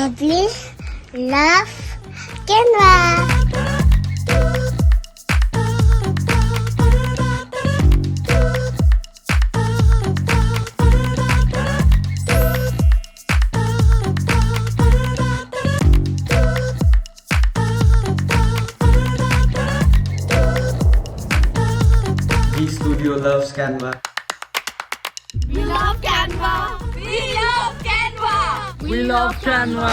Lovely love Canva. Studio loves Canva. We love Canva. We love Canva. We love Canva.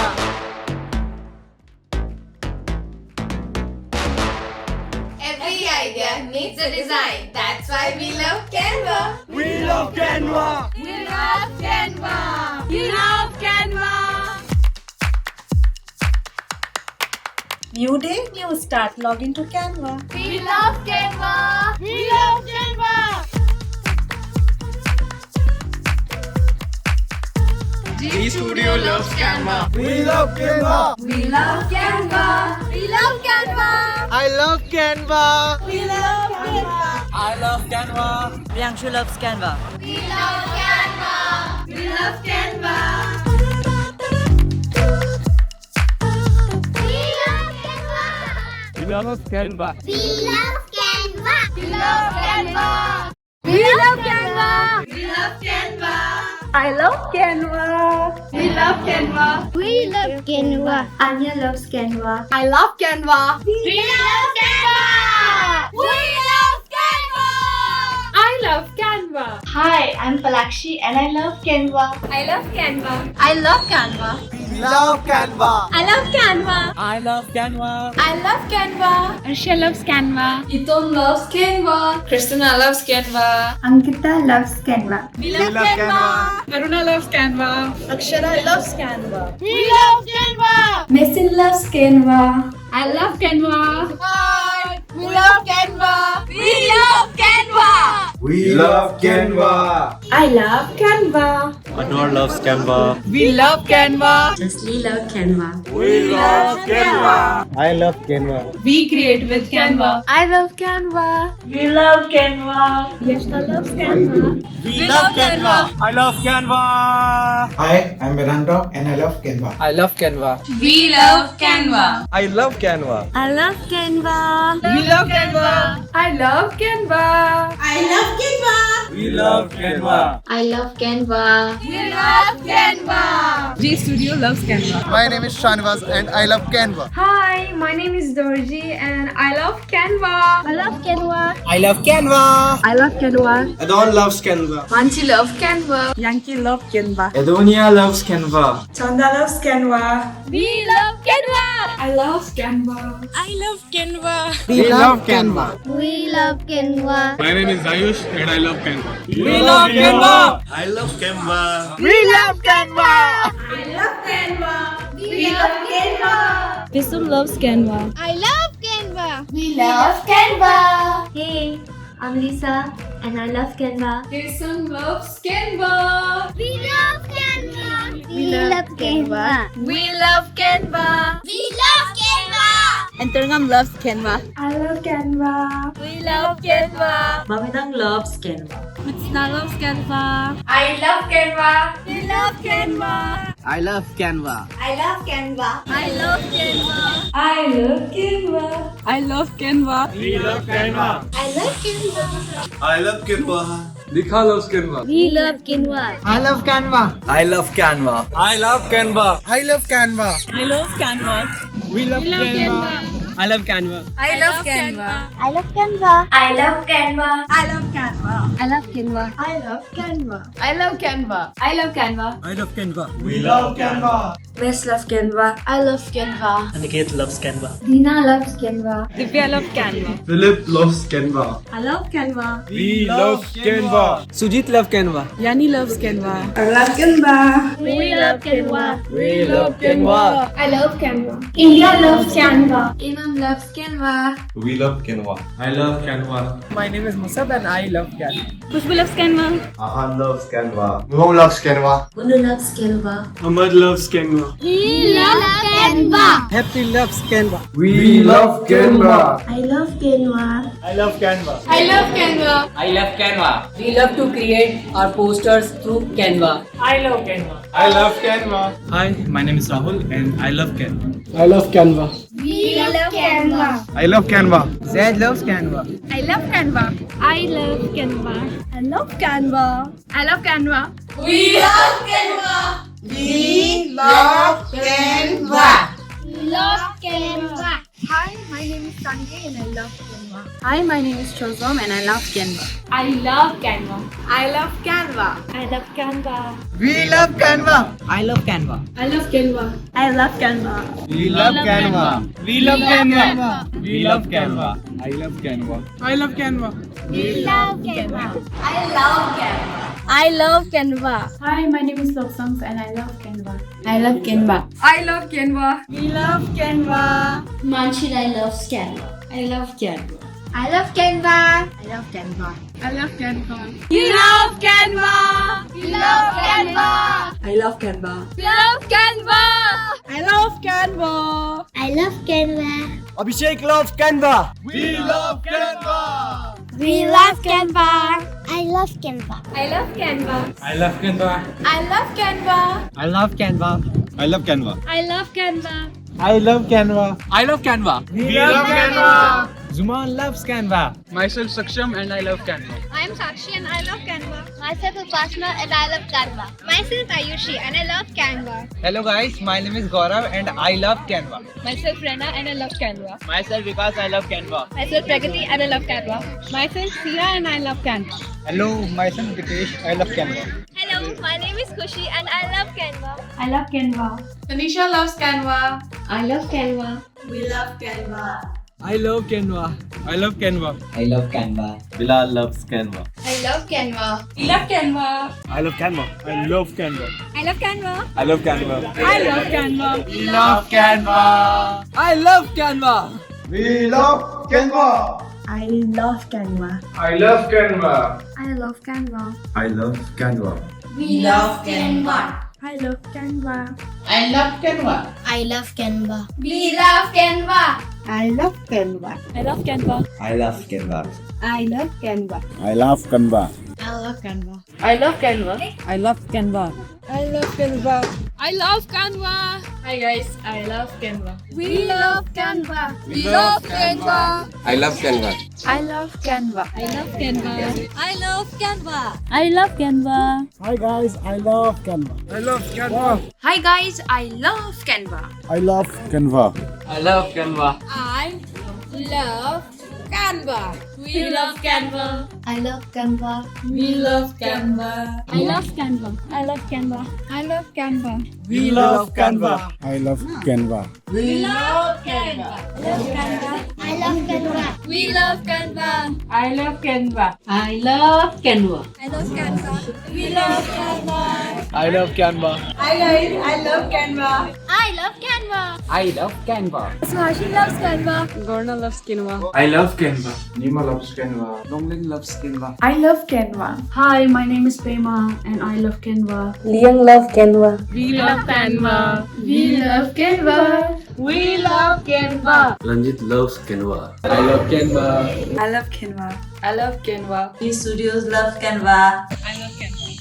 Every idea needs a design. That's why we love Canva. We love Canva. We love Canva. We love Canva. New day, new start. Log into Canva. We love Canva. We love Canva. G Studio loves Canva. We love Canva. We love Canva. We love Canva. I love Canva. We love Canva. I love Canva. Priyanshu loves Canva. We love Canva. We love Canva. We love Canva. We love Canva. We love Canva. We love Canva. We love Canva. I love Canva. We love Canva. We love Canva. Anya loves Canva. I love Canva. We love Canva. We love Canva. I love Canva. Hi, I'm Palakshi and I love Canva. I love Canva. I love Canva. We love Canva. I love Canva. I love Canva. I love Canva. Arsha loves Canva. Itom loves Canva. Christina loves Canva. Ankita loves Canva. We love Canva. Karuna loves Canva. Akshara loves Canva. We love Canva. Messin loves Canva. I love Canva. Hi. We love Canva. We love Canva. We love Canva. I love Canva. Adore loves Canva. We love Canva. Leslie loves Canva. We love Canva. I love Canva. We create with Canva. I love Canva. We love Canva. Yashna loves Canva. We love Canva. I love Canva. Hi, I'm Vedanta and I love Canva. I love Canva. We love Canva. I love Canva. I love Canva. We love Canva. I love Canva. I love Canva. We love Canva. I love Canva. We love Canva. G Studio loves Canva. My name is Shanvas and I love Canva. Hi, my name is Dorji and I love Canva. I love Canva. I love Canva. I love Canva. Adon loves Canva. Manchi love Canva. Yankee loves Canva. Edonia loves Canva. Chanda loves Canva. We love Canva. I love Canva. I love Canva. We love Canva. We love Canva. My name is Ayush and I love Canva. We love Canva. I love Canva. We love Canva. We love Canva. Visum loves Canva. I love Canva. We love Canva. Hey, I'm Lisa and I love Canva. Jason loves Canva. We love Canva. We love Canva. We love Canva. We love Canva. And Turngam loves Canva. I love Canva. We love Canva. Bamidang loves Canva. Mitsna loves Canva. I love Canva. We love Canva. I love Canva. I love Canva. I love Canva. I love Canva. I love Canva. We love Canva. I love Canva. I love Canva. Dikha loves Canva. We love Canva. I love Canva. I love Canva. I love Canva. I love Canva. I love Canva. We love Canva. I love Canva. I love Canva. I love Canva. I love Canva. I love Canva. I love Canva. I love Canva. I love Canva. I love Canva. I love Canva. We love Canva. Wes loves Canva. I love Canva. Aniket loves Canva. Dina loves Canva. Divya loves Canva. Philip loves Canva. I love Canva. We love Canva. Sujit loves Canva. Yani loves Canva. I love Canva. We love Canva. We love Canva. I love Canva. India loves Canva. Ina loves Canva. We love Canva. I love Canva. My name is Musab and I love Canva. Khushbu loves Canva. Ahan loves Canva. Mom loves Canva. Unu loves Canva. Ahmad loves Canva. We love Canva. Happy loves Canva. We love Canva. I love Canva. I love Canva. I love Canva. I love Canva. We love to create our posters through Canva. I love Canva. I love Canva. Hi, my name is Rahul and I love Canva. I love Canva. We love Canva. I love Canva. Zed loves Canva. I love Canva. I love Canva. I love Canva. I love Canva. We love Canva. We love Canva. Hi, my name is Sanjay and I love Canva. Hi, my name is Chozom and I love Canva. I love Canva. I love Canva. I love Canva. We love Canva. I love Canva. I love Canva. I love Canva. We love Canva. We love Canva. We love Canva. I love Canva. I love Canva. We love Canva. I love Canva. I love Canva. Hi, my name is Loksang and I love Canva. I love Canva. I love Canva. We love Canva. Manshida loves Canva. I love Canva. I love Canva. I love Canva. I love Canva. We love Canva. We love Canva. I love Canva. We love Canva. I love Canva. I love Canva. Abhishek loves Canva. We love Canva. We love Canva. I love Canva. I love Canva. I love Canva. I love Canva. I love Canva. I love Canva. I love Canva. I love Canva. I love Canva. We love Canva. Zuman loves Canva. Myself Saksham and I love Canva. I am Sakshi and I love Canva. Myself Upasna and I love Canva. Myself Ayushi and I love Canva. Hello guys, my name is Gaurav and I love Canva. Myself Rena and I love Canva. Myself Vikas, I love Canva. Myself Pragati and I love Canva. Myself Sira and I love Canva. Hello, myself Dikesh, I love Canva. Hello, my name is Kushi and I love Canva. I love Canva. Tanisha loves Canva. I love Canva. We love Canva. I love Canva. I love Canva. I love Canva. Bilal loves Canva. I love Canva. We love Canva. I love Canva. I love Canva. I love Canva. I love Canva. I love Canva. We love Canva. I love Canva. We love Canva. I love Canva. I love Canva. I love Canva. I love Canva. We love Canva. I love Canva. I love Canva. I love Canva. We love Canva. I love Canva. I love Canva. I love Canva. I love Canva. I love Canva. I love Canva. I love Canva. I love Canva. I love Canva. I love Canva. Hi guys, I love Canva. We love Canva. We love Canva. I love Canva. I love Canva. I love Canva. I love Canva. I love Canva. Hi guys, I love Canva. I love Canva. Hi guys, I love Canva. I love Canva. I love Canva. I love Canva. We love Canva. I love Canva. We love Canva. I love Canva. I love Canva. I love Canva. We love Canva. I love Canva. We love Canva. I love Canva. We love Canva. I love Canva. I love Canva. I love Canva. We love Canva. I love Canva. Hi guys, I love Canva. I love Canva. I love Canva. Smashi loves Canva. Gorna loves Canva. I love Canva. Nima loves Canva. Dongling loves Canva. I love Canva. Hi, my name is Prema and I love Canva. Liang love Canva. We love Canva. We love Canva. We love Canva. Ranjit loves Canva. I love Canva. I love Canva. I love Canva. Studios love Canva.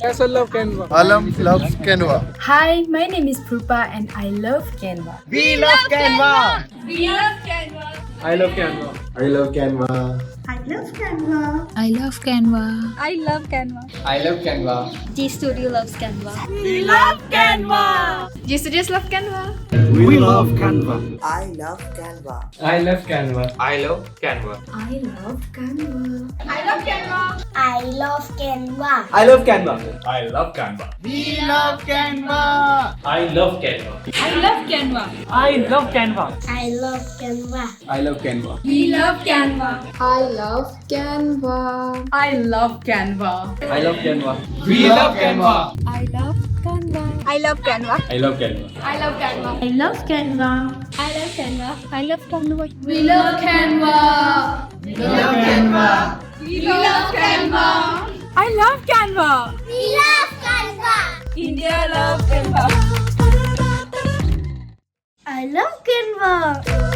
I also love Canva. Alam loves Canva. Hi, my name is Purpa and I love Canva. We love Canva. We love Canva. I love Canva. I love Canva. I love Canva. I love Canva. I love Canva. I love Canva. G Studio loves Canva. We love Canva. G Studios love Canva. We love Canva. I love Canva. I love Canva. I love Canva. I love Canva. I love Canva. I love Canva. I love Canva. I love Canva. We love Canva. I love Canva. I love Canva. I love Canva. I love Canva. I love Canva. We love Canva. I love Canva. I love Canva. I love Canva. We love Canva. I love Canva. I love Canva. I love Canva. I love Canva. I love Canva. I love Canva. I love Canva. We love Canva. We love Canva. We love Canva. I love Canva. We love Canva. India love Canva. I love Canva.